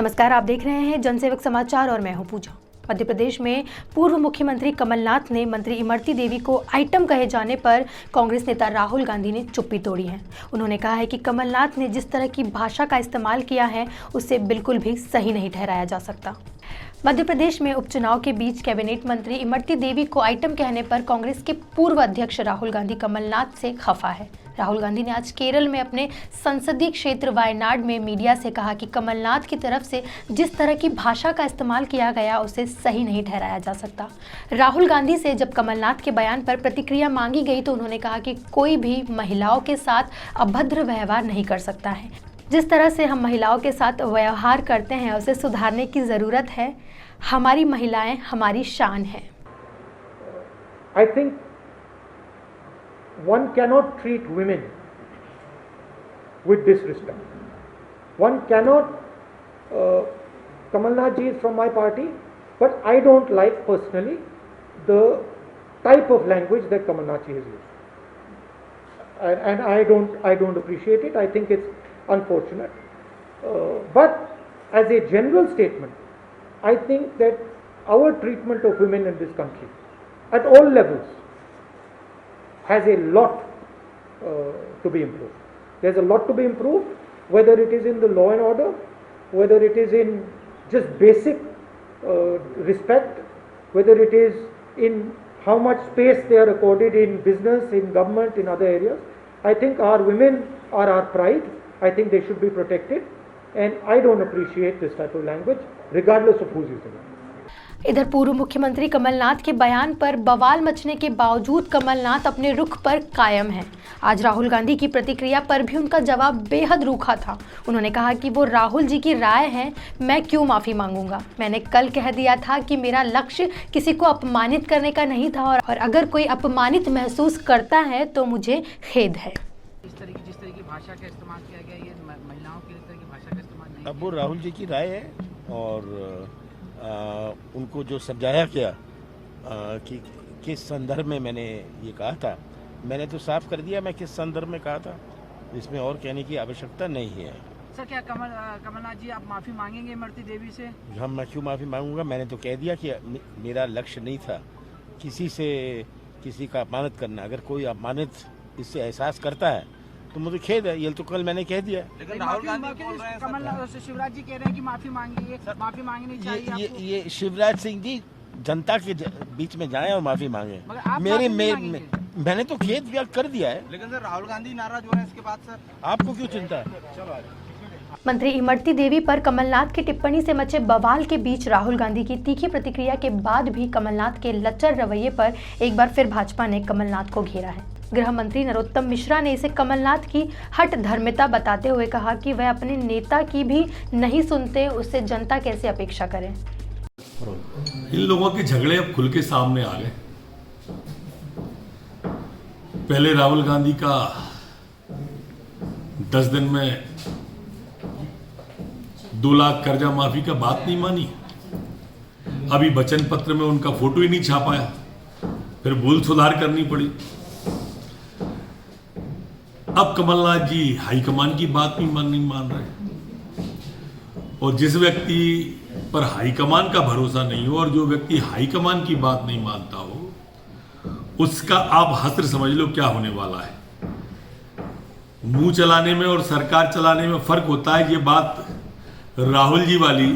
नमस्कार, आप देख रहे हैं जनसेवक समाचार और मैं हूं पूजा। मध्य प्रदेश में पूर्व मुख्यमंत्री कमलनाथ ने मंत्री इमरती देवी को आइटम कहे जाने पर कांग्रेस नेता राहुल गांधी ने चुप्पी तोड़ी है। उन्होंने कहा है कि कमलनाथ ने जिस तरह की भाषा का इस्तेमाल किया है उसे बिल्कुल भी सही नहीं ठहराया जा सकता। मध्य प्रदेश में उपचुनाव के बीच कैबिनेट मंत्री इमरती देवी को आइटम कहने पर कांग्रेस के पूर्व अध्यक्ष राहुल गांधी कमलनाथ से खफा है। राहुल गांधी ने आज केरल में अपने संसदीय क्षेत्र वायनाड में मीडिया से कहा कि कमलनाथ की तरफ से जिस तरह की भाषा का इस्तेमाल किया गया उसे सही नहीं ठहराया जा सकता। राहुल गांधी से जब कमलनाथ के बयान पर प्रतिक्रिया मांगी गई तो उन्होंने कहा कि कोई भी महिलाओं के साथ अभद्र व्यवहार नहीं कर सकता है। जिस तरह से हम महिलाओं के साथ व्यवहार करते हैं उसे सुधारने की ज़रूरत है। हमारी महिलाएं हमारी शान है। I think one cannot treat women with disrespect. One cannot, Kamalnath ji is from my party, but I don't like personally the type of language that Kamalnath ji has used. And I don't appreciate it. I think it's unfortunate. But as a general statement, I think that our treatment of women in this country at all levels has a lot to be improved. There's a lot to be improved, whether it is in the law and order, whether it is in just basic respect, whether it is in how much space they are accorded in business, in government, in other areas. I think our women are our pride. I think they should be protected, and I don't appreciate this type of language, regardless of who's using it. इधर पूर्व मुख्यमंत्री कमलनाथ के बयान पर बवाल मचने के बावजूद कमलनाथ अपने रुख पर कायम हैं। आज राहुल गांधी की प्रतिक्रिया पर भी उनका जवाब बेहद रूखा था। उन्होंने कहा कि वो राहुल जी की राय है, मैं क्यों माफ़ी मांगूंगा। मैंने कल कह दिया था कि मेरा लक्ष्य किसी को अपमानित करने का नहीं था और अगर कोई अपमानित महसूस करता है तो मुझे खेद है। जिस तरह की भाषा का इस्तेमाल किया गया, ये महिलाओं की इस तरह की भाषा का इस्तेमाल नहीं। अब वो राहुल जी की राय है और उनको जो समझाया गया कि किस संदर्भ में मैंने ये कहा था, मैंने तो साफ कर दिया मैं किस संदर्भ में कहा था। इसमें और कहने की आवश्यकता नहीं है। सर, क्या कमलनाथ जी आप माफ़ी मांगेंगे इमरती देवी से? हम मैं क्यों माफ़ी मांगूंगा। मैंने तो कह दिया कि मेरा लक्ष्य नहीं था किसी का अपमानित करना। अगर कोई अपमानित इससे एहसास करता है तो मुझे खेद है। ये तो कल मैंने कह दिया। लेकिन राहुल गांधी बोल रहे हैं, कमलनाथ शिवराज जी कह रहे हैं कि माफ़ी मांगिए, माफ़ी मांगनी चाहिए। ये शिवराज सिंह जी जनता के बीच में जाएं और माफी मांगे। मैंने तो खेद व्यक्त कर दिया है। लेकिन सर राहुल गांधी नाराज हो रहे हैं इसके बाद। सर आपको क्यों चिंता है? चलो। मंत्री इमरती देवी पर कमलनाथ की टिप्पणी से मचे बवाल के बीच राहुल गांधी की तीखी प्रतिक्रिया के बाद भी कमलनाथ के लच्चर रवैये पर एक बार फिर भाजपा ने कमलनाथ को घेरा है। गृह मंत्री नरोत्तम मिश्रा ने इसे कमलनाथ की हठ धर्मिता बताते हुए कहा कि वह अपने नेता की भी नहीं सुनते, उससे जनता कैसे अपेक्षा करें। इन लोगों के झगड़े अब खुल के सामने आ गए। पहले राहुल गांधी का 10 दिन में 2 लाख कर्जा माफी का बात नहीं मानी। अभी वचन पत्र में उनका फोटो ही नहीं छापाया, फिर भूल सुधार करनी पड़ी। अब कमलनाथ जी हाईकमान की बात भी नहीं मान रहे। और जिस व्यक्ति पर हाईकमान का भरोसा नहीं हो और जो व्यक्ति हाईकमान की बात नहीं मानता हो, उसका आप हश्र समझ लो क्या होने वाला है। मुंह चलाने में और सरकार चलाने में फर्क होता है। ये बात राहुल जी वाली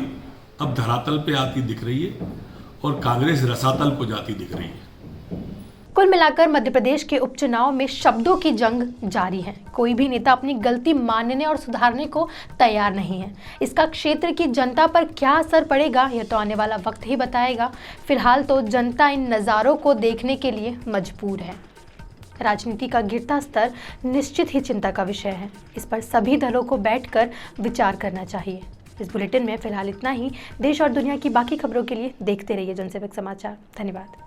अब धरातल पे आती दिख रही है और कांग्रेस रसातल को जाती दिख रही है। कुल मिलाकर मध्य प्रदेश के उपचुनाव में शब्दों की जंग जारी है। कोई भी नेता अपनी गलती मानने और सुधारने को तैयार नहीं है। इसका क्षेत्र की जनता पर क्या असर पड़ेगा यह तो आने वाला वक्त ही बताएगा। फिलहाल तो जनता इन नज़ारों को देखने के लिए मजबूर है। राजनीति का गिरता स्तर निश्चित ही चिंता का विषय है। इस पर सभी दलों को बैठकर विचार करना चाहिए। इस बुलेटिन में फिलहाल इतना ही। देश और दुनिया की बाकी खबरों के लिए देखते रहिए जनसेवक समाचार। धन्यवाद।